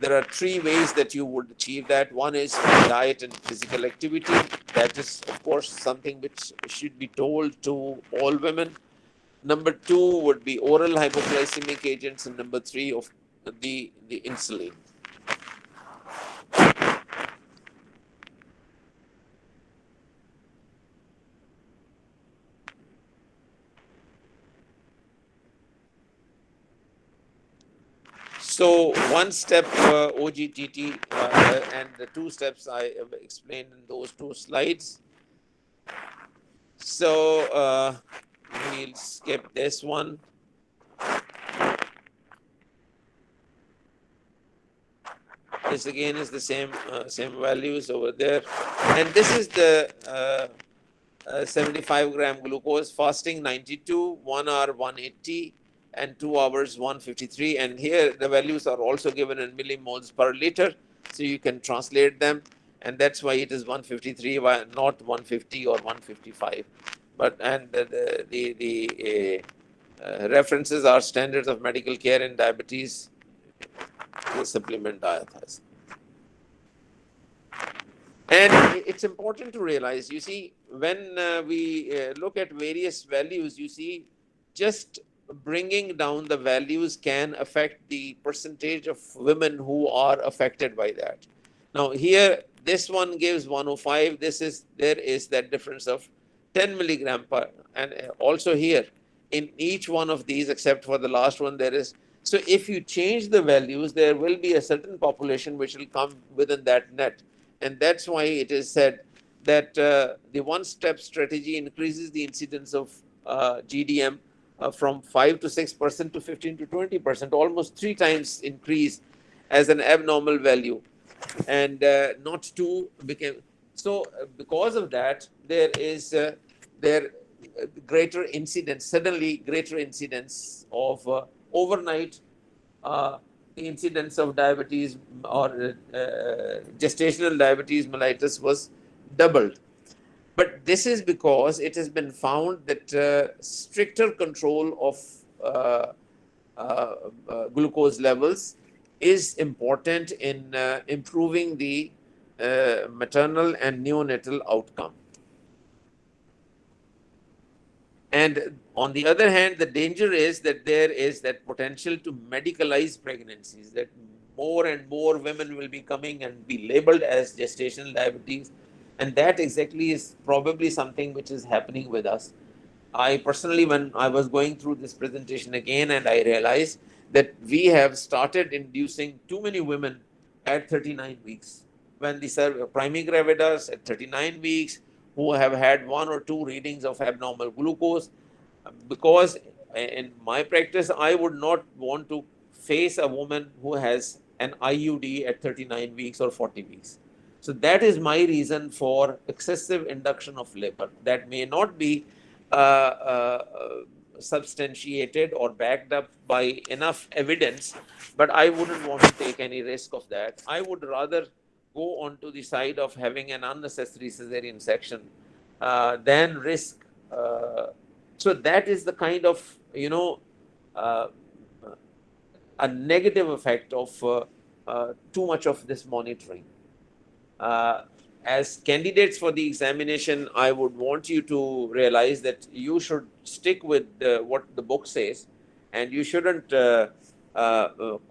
S1: there are three ways that you would achieve that. One is diet and physical activity. That is, of course, something which should be told to all women. Number two would be oral hypoglycemic agents, and number three of the insulin. So one step OGTT and the two steps I have explained in those two slides. So we'll skip this one. This again is the same values over there, and this is the 75 gram glucose fasting 92, 1 hour 180, and 2 hours 153. And here the values are also given in millimoles per liter, so you can translate them, and that's why it is 153, not 150 or 155. But and the references are standards of medical care in diabetes. ये supplement आया था इसमें. And it's important to realize, you see, when we look at various values, you see, just bringing down the values can affect the percentage of women who are affected by that. Now here, this one gives 105. There is that difference of 10 milligram per, and also here, in each one of these, except for the last one, there is. So if you change the values, there will be a certain population which will come within that net. And that's why it is said that the one-step strategy increases the incidence of GDM from 5 to 6% to 15 to 20%, almost 3 times increase as an abnormal value, and not 2 became. So because of that, there is greater incidence, suddenly greater incidence of overnight. The incidence of diabetes or gestational diabetes mellitus was doubled. But this is because it has been found that stricter control of glucose levels is important in improving the maternal and neonatal outcome. And on the other hand, the danger is that there is that potential to medicalize pregnancies, that more and more women will be coming and be labeled as gestational diabetes. And that exactly is probably something which is happening with us. I personally, when I was going through this presentation again, and I realized that we have started inducing too many women at 39 weeks. When the primigravidas at 39 weeks, who have had 1 or 2 readings of abnormal glucose, because in my practice, I would not want to face a woman who has an IUD at 39 weeks or 40 weeks. So that is my reason for excessive induction of labor. That may not be substantiated or backed up by enough evidence, but I wouldn't want to take any risk of that. I would rather go on to the side of having an unnecessary cesarean section than risk. So that is the kind of, a negative effect of too much of this monitoring. As candidates for the examination, I would want you to realize that you should stick with what the book says, and you shouldn't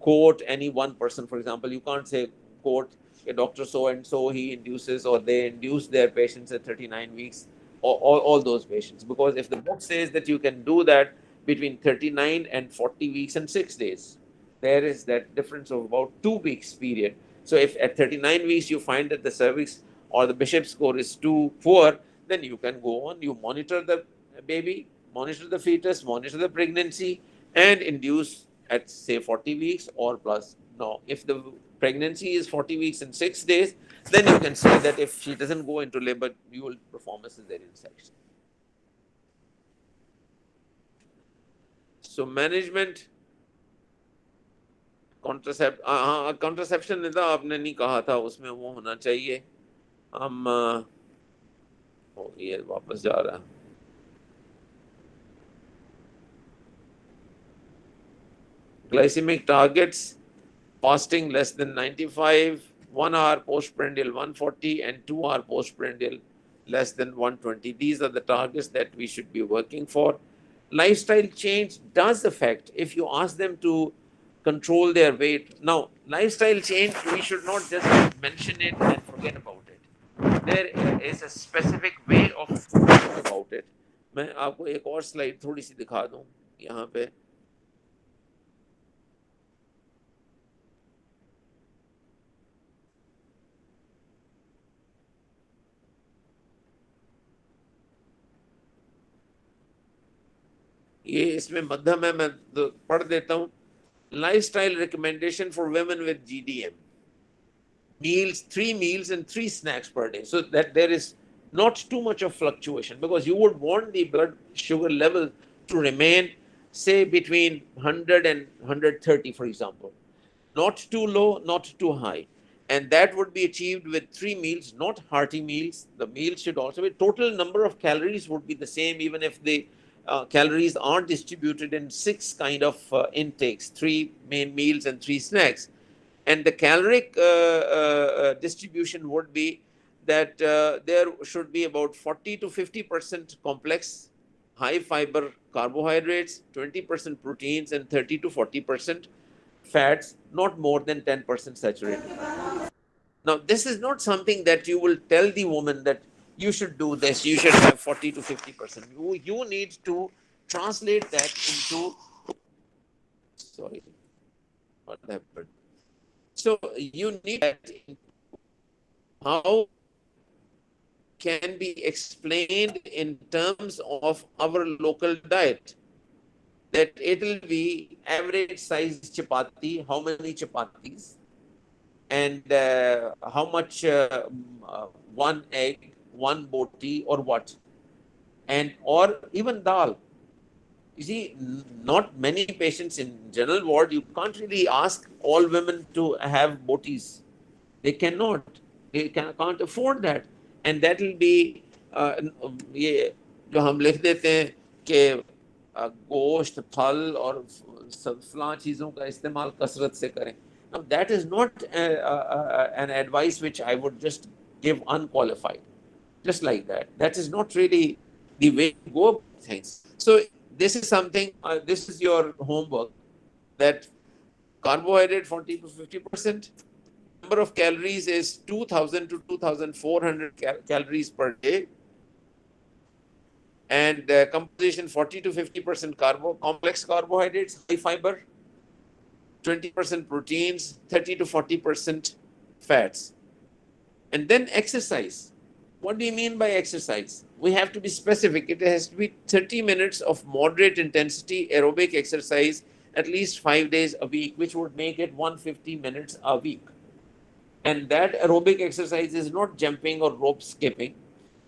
S1: quote any one person. For example, you can't say, quote, a doctor so and so, he induces or they induce their patients at 39 weeks, or all those patients. Because if the book says that you can do that between 39 and 40 weeks and 6 days, there is that difference of about 2 weeks period. So if at 39 weeks you find that the cervix or the Bishop score is too poor, then you can go on, you monitor the baby, monitor the fetus, monitor the pregnancy, and induce at say 40 weeks or plus. Now, if the pregnancy is 40 weeks and 6 days, then you can say that if she doesn't go into labor, you will perform a cesarean section. So management, contraception नहीं था, आपने नहीं कहा था उसमें वो होना चाहिए. हम ये वापस जा रहा है. Glycemic targets, fasting less than 95, 1 hour postprandial 140, and 2 hour postprandial less than 120. These are the targets that we should be working for. Lifestyle change does affect, if you ask them to control their weight. Now, lifestyle change, we should not just mention it and forget about it. There is a specific way of thinking about it. मैं आपको एक और slide थोड़ी सी दिखा दूं यहाँ पे. ये इसमें मध्यम है, मैं पढ़ देता हूँ. Lifestyle recommendation for women with GDM. Meals, 3 meals and 3 snacks per day, so that there is not too much of fluctuation, because you would want the blood sugar level to remain, say, between 100 and 130, for example. Not too low, not too high. And that would be achieved with 3 meals, not hearty meals. The meals should also be, total number of calories would be the same, even if the calories are distributed in 6 kind of intakes, 3 main meals and 3 snacks. And the caloric distribution would be that there should be about 40 to 50% complex, high fiber carbohydrates, 20% proteins, and 30 to 40% fats, not more than 10% saturated. Now, this is not something that you will tell the woman that you should do this, you should have 40 to 50%. You need to translate that into, sorry, what happened? So you need that how can be explained in terms of our local diet. That it will be average size chapati, how many chapatis, and how much one egg, one boti, or what, and or even dal. You see, not many patients in general ward, you can't really ask all women to have botis. They cannot. They can't afford that. And that will be ये जो हम लिख देते हैं कि गोश्त, फल और फलां चीज़ों का इस्तेमाल कसरत से करें. Now that is not an advice which I would just give unqualified, just like that. That is not really the way to go about things. So this is something, this is your homework, that carbohydrate 40 to 50%, number of calories is 2000 to 2400 calories per day, and composition 40 to 50% complex carbohydrates, high fiber, 20% proteins, 30 to 40% fats. And then exercise. What do you mean by exercise? We have to be specific. It has to be 30 minutes of moderate intensity aerobic exercise at least 5 days a week, which would make it 150 minutes a week. And that aerobic exercise is not jumping or rope skipping.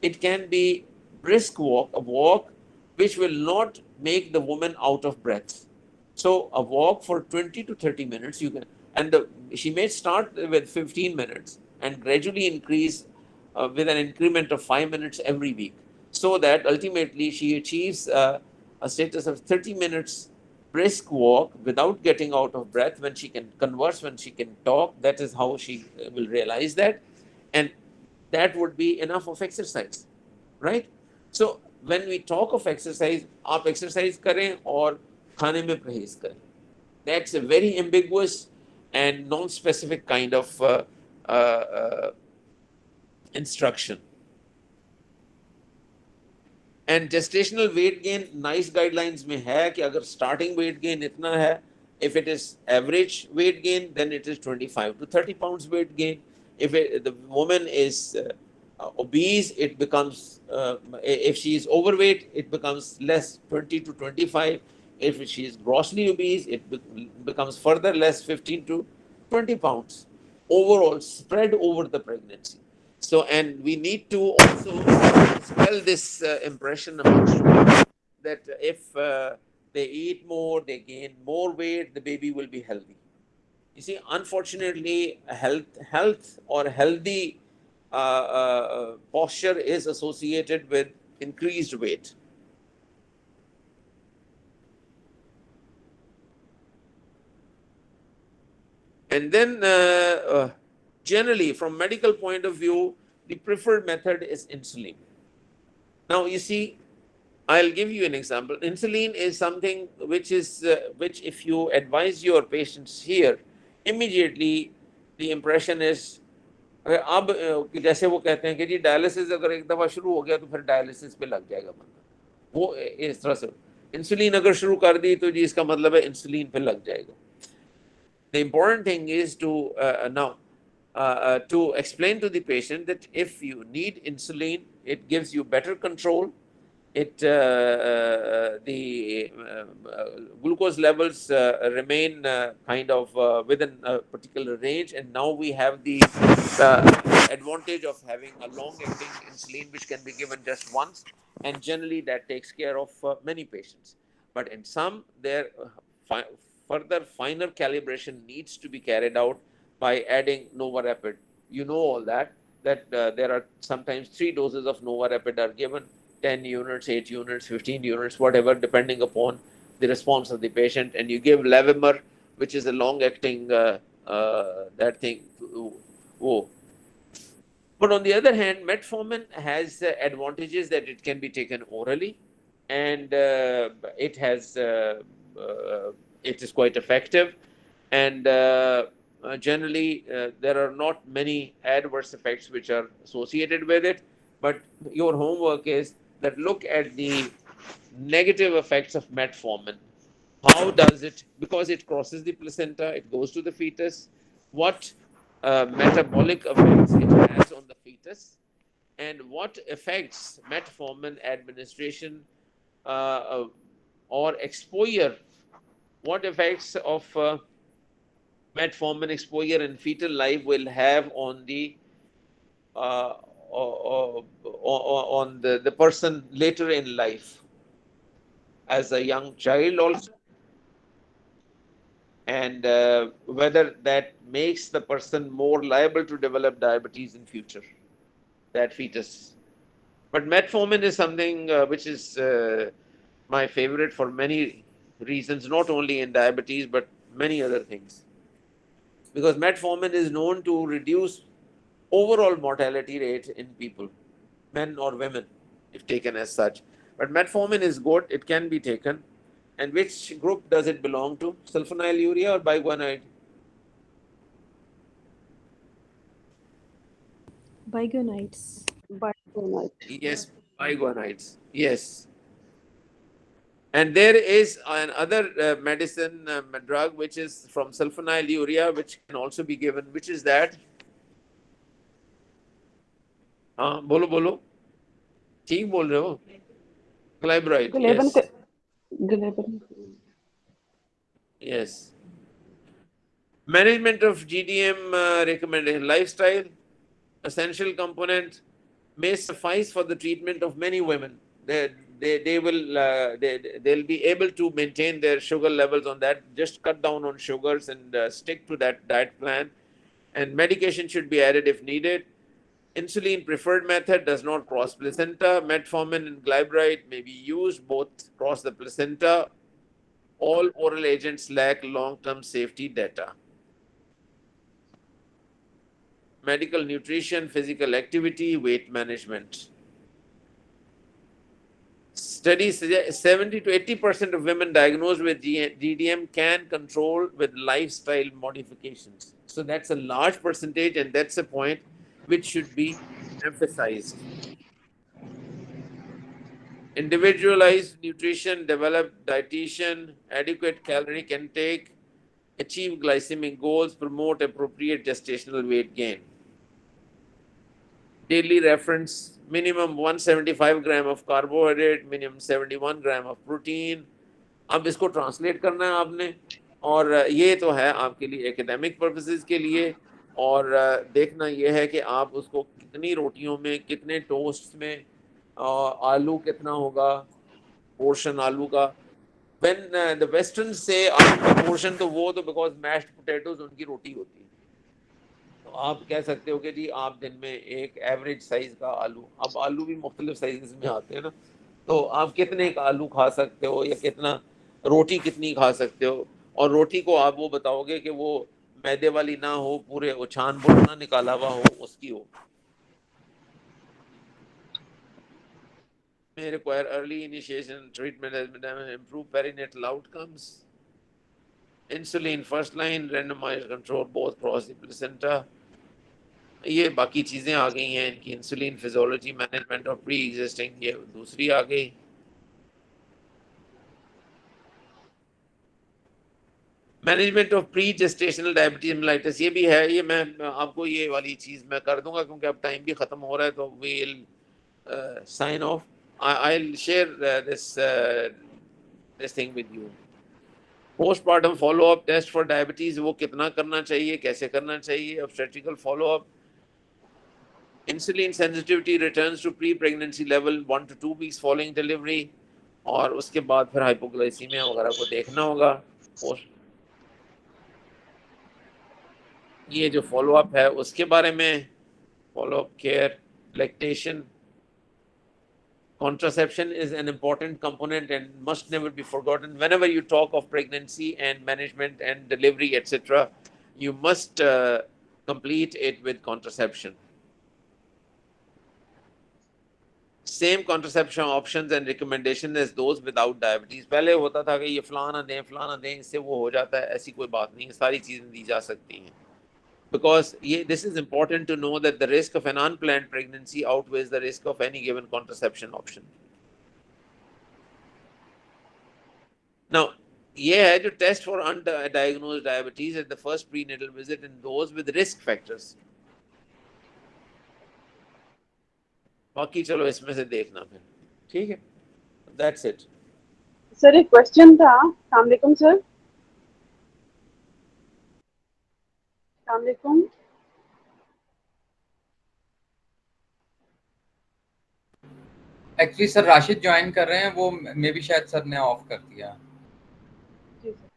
S1: It can be brisk walk, a walk which will not make the woman out of breath. So a walk for 20 to 30 minutes, you can, and she may start with 15 minutes and gradually increase with an increment of 5 minutes every week, so that ultimately she achieves a status of 30 minutes brisk walk without getting out of breath, when she can converse, when she can talk. That is how she will realize that. And that would be enough of exercise, right? So when we talk of exercise, आप exercise करें और खाने में परहेज करें. That's a very ambiguous and non-specific kind of instruction. And gestational weight gain, nice guidelines में है कि अगर starting weight gain इतना है, if it is average weight gain, then it is 25 to 30 pounds weight gain. If the woman is obese, it becomes, if she is overweight, it becomes less, 20 to 25. If she is grossly obese, it becomes further less, 15 to 20 pounds overall, spread over the pregnancy. So, and we need to also spell this impression amongst women that if they eat more, they gain more weight, the baby will be healthy. You see, unfortunately, health or healthy posture is associated with increased weight. And then generally, from medical point of view, the preferred method is insulin. Now, you see, I'll give you an example. Insulin is something which is, which if you advise your patients here, immediately the impression is, अब जैसे वो कहते हैं कि जी dialysis अगर एक दफ़ा शुरू हो गया तो फिर डायलिसिस पे लग जाएगा बंदा, वो इस तरह से इंसुलिन अगर शुरू कर दी तो जी इसका मतलब है इंसुलिन पे लग जाएगा. The important thing is to now to explain to the patient that if you need insulin, it gives you better control, the glucose levels remain kind of within a particular range, and now we have the advantage of having a long-acting insulin which can be given just once, and generally that takes care of many patients. But in some, there further finer calibration needs to be carried out by adding Novarapid. You know all that there are sometimes 3 doses of Novarapid are given, 10 units, 8 units, 15 units, whatever, depending upon the response of the patient. And you give Levemir, which is a long-acting that thing. Oh. But on the other hand, metformin has advantages that it can be taken orally, and it has it is quite effective, and generally there are not many adverse effects which are associated with it. But your homework is that look at the negative effects of metformin. How does it, because it crosses the placenta, it goes to the fetus, what metabolic effects it has on the fetus, and what effects metformin administration or exposure, what effects of metformin exposure in fetal life will have on the on the person later in life as a young child also, and whether that makes the person more liable to develop diabetes in future, that fetus. But metformin is something which is my favorite for many reasons, not only in diabetes but many other things, because metformin is known to reduce overall mortality rate in people, men or women, if taken as such. But metformin is good, it can be taken. And which group does it belong to? Sulfonylurea or biguanide?
S5: Biguanides.
S1: Yes, biguanides. Yes. And there is another medicine, drug, which is from sulfonylurea, which can also be given. Which is that? Bolo bolo. ठीक बोल रहे हो? Glybride. Yes. Yes. Management of GDM recommended lifestyle, essential component, may suffice for the treatment of many women. They'll be able to maintain their sugar levels on that. Just cut down on sugars and stick to that diet plan. And medication should be added if needed. Insulin preferred method does not cross placenta. Metformin and glybride may be used both cross the placenta. All oral agents lack long-term safety data. Medical nutrition, physical activity, weight management. Studies suggest 70 to 80% of women diagnosed with GDM can control with lifestyle modifications. So that's a large percentage, and that's a point which should be emphasized. Individualized nutrition, develop dietitian, adequate caloric intake, achieve glycemic goals, promote appropriate gestational weight gain. Daily reference, minimum 175 gram of carbohydrate, minimum 71 gram of protein. अब इसको translate करना है आपने, और ये तो है आपके लिए एकेडमिक पर्पसेस के लिए, और देखना ये है कि आप उसको कितनी रोटियों में, कितने टोस्ट में, आलू कितना होगा, पोर्शन आलू का. When the Westerns say आलू का पोर्शन, तो वो तो बिकॉज मैश्ड पोटैटोज उनकी रोटी होती है. तो आप कह सकते हो कि जी आप दिन में एक एवरेज साइज का आलू, अब आलू भी मुख्तलिफ साइजेस में आते हैं ना, तो आप कितने का आलू खा सकते हो, या कितना रोटी कितनी खा सकते हो. और रोटी को आप वो बताओगे कि वो मैदे वाली ना हो, पूरे उछान बुना निकाला हुआ हो, उसकी हो. May require early initiation treatment as improve perinatal outcomes. Insulin first line, randomized control both cross the placenta. ये बाकी चीज़ें आ गई हैं इनकी. Insulin physiology, management of pre existing, ये दूसरी आ गई. Management of pre gestational diabetes mellitus, ये भी है. ये मैं आपको ये वाली चीज़ मैं कर दूंगा क्योंकि अब टाइम भी ख़त्म हो रहा है, तो we'll sign off. I'll share this thing with you. Postmortem follow up test for diabetes वो कितना करना चाहिए, कैसे करना चाहिए, obstetrical follow up, insulin sensitivity returns to pre pregnancy level 1 to 2 weeks following delivery, और उसके बाद फिर हाइपोग्लाइसीमिया वगैरह को देखना होगा। पोस्ट ये जो फॉलोअप है उसके बारे में, follow up care, lactation, contraception is an important component and must never be forgotten. Whenever you talk of pregnancy and management and delivery, etc., you must complete it with contraception. Same contraception options and recommendation as those without diabetes. पहले होता था कि ये फलाना दें इससे वो हो जाता है, ऐसी कोई बात नहीं है, सारी चीज़ें दी जा सकती हैं। Because this is important to know that the risk of an unplanned pregnancy outweighs the risk of any given contraception option. Now, ये है जो test for undiagnosed diabetes at the first prenatal visit in those with risk factors. बाकी चलो इसमें से देखना फिर, ठीक है? That's it.
S6: सर एक क्वेश्चन था। अस्सलाम वालेकुम सर। अस्सलाम वालेकुम।
S4: एक्चुअली सर राशिद ज्वाइन कर रहे हैं, वो मे भी शायद सर ने ऑफ कर दिया।
S6: जी सर।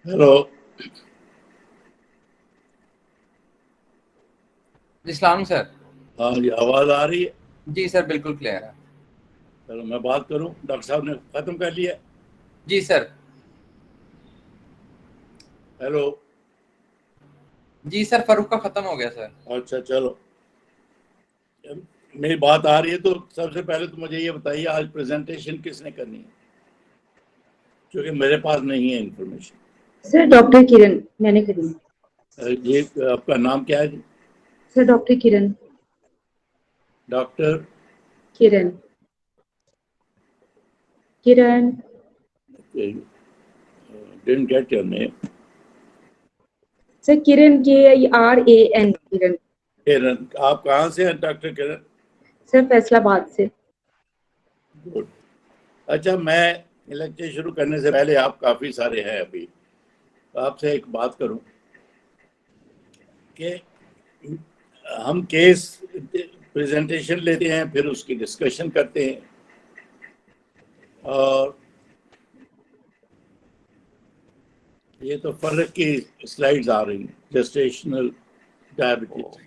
S7: हेलो
S4: जी सलाम सर।
S7: हाँ जी, आवाज़ आ रही है?
S4: जी सर बिल्कुल क्लियर है।
S7: चलो मैं बात करूं। डॉक्टर साहब ने ख़त्म कर लिया?
S4: जी सर।
S7: हेलो
S4: जी सर, फरूख का ख़त्म हो गया सर।
S7: अच्छा चलो, मेरी बात आ रही है तो सबसे पहले तो मुझे ये बताइए आज प्रेजेंटेशन किसने करनी है, क्योंकि मेरे पास नहीं है इंफॉर्मेशन।
S8: सर डॉक्टर किरण मैंने करी।
S7: ये आपका नाम क्या है जी?
S8: Sir doctor Kiran.
S7: Doctor
S8: Kiran Kiran
S7: didn't get your name.
S8: Sir Kiran KIRAN Kiran.
S7: Kiran, आप कहाँ से हैं डॉक्टर किरण?
S8: सर फैसलाबाद से।
S7: गुड। अच्छा, मैं लेक्चर शुरू करने से पहले, आप काफ़ी सारे हैं अभी, आपसे एक बात करूं कि हम केस प्रेजेंटेशन लेते हैं, फिर उसकी डिस्कशन करते हैं, और ये तो फर्क की स्लाइड्स आ रही हैं, जेस्टेशनल डायबिटीज।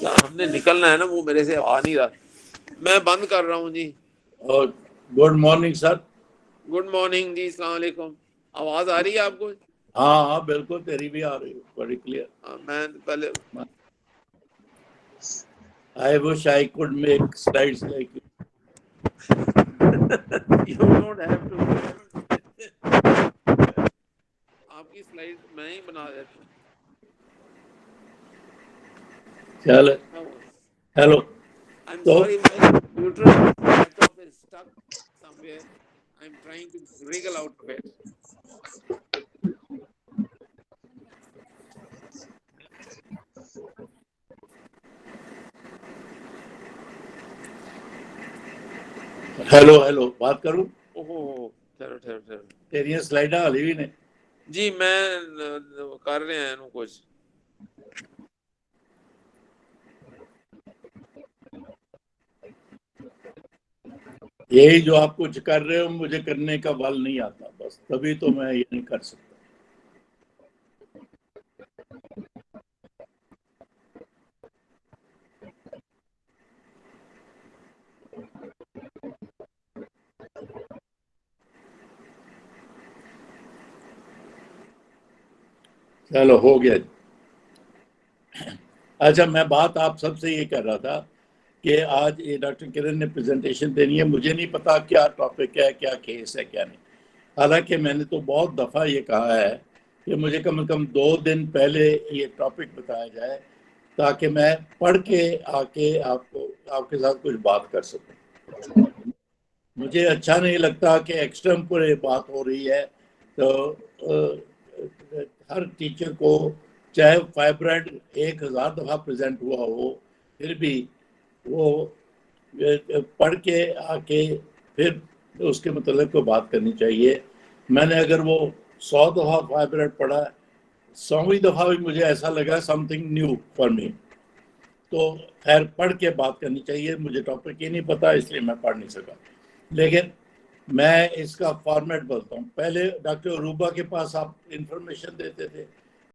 S1: हमने निकलना है ना, वो मेरे से आ नहीं रहा, मैं बंद कर रहा हूँ जी।
S7: और good morning sir.
S1: Good morning जी, अस्सलाम वालेकुम। आवाज आ रही है आपको?
S7: हाँ हाँ बिल्कुल, तेरी भी आ रही है, बड़ी क्लियर।
S1: मैं पहले
S7: I wish I could make slides like you.
S1: You don't have to. आपकी स्लाइड मैं ही बना देता हूँ।
S7: चलो, hello.
S1: I'm sorry, my computer laptop is stuck somewhere. I'm trying to wriggle out of it.
S7: Hello hello, बात करूं?
S1: ओहो, ठहरो।
S7: तेरी स्लाइड हाली भी ने
S1: जी, मैं कर रहे हैं कुछ।
S7: यही जो आप कुछ कर रहे हो, मुझे करने का बल नहीं आता, बस तभी तो मैं ये नहीं कर सकता। चलो हो गया। अच्छा, मैं बात आप सबसे ये कर रहा था कि आज ये डॉक्टर किरण ने प्रेजेंटेशन देनी है, मुझे नहीं पता क्या टॉपिक है, क्या केस है, क्या नहीं। हालांकि मैंने तो बहुत दफ़ा ये कहा है कि मुझे कम से कम 2 दिन पहले ये टॉपिक बताया जाए, ताकि मैं पढ़ के आके आपके साथ कुछ बात कर सकूं। मुझे अच्छा नहीं लगता कि एक्सटेम्पोरे बात हो रही है। तो हर टीचर को चाहे फाइब्राइड 1000 दफ़ा प्रेजेंट हुआ हो, फिर भी वो पढ़ के आके फिर उसके मतलब को बात करनी चाहिए। मैंने अगर वो 100 दफ़ा फाइब्राइड पढ़ा, 100वीं दफ़ा भी मुझे ऐसा लगा समथिंग न्यू फॉर मी। तो खैर पढ़ के बात करनी चाहिए। मुझे टॉपिक ही नहीं पता, इसलिए मैं पढ़ नहीं सका। लेकिन मैं इसका फॉर्मेट बोलता हूँ। पहले डॉक्टर अरूबा के पास आप इंफॉर्मेशन देते थे,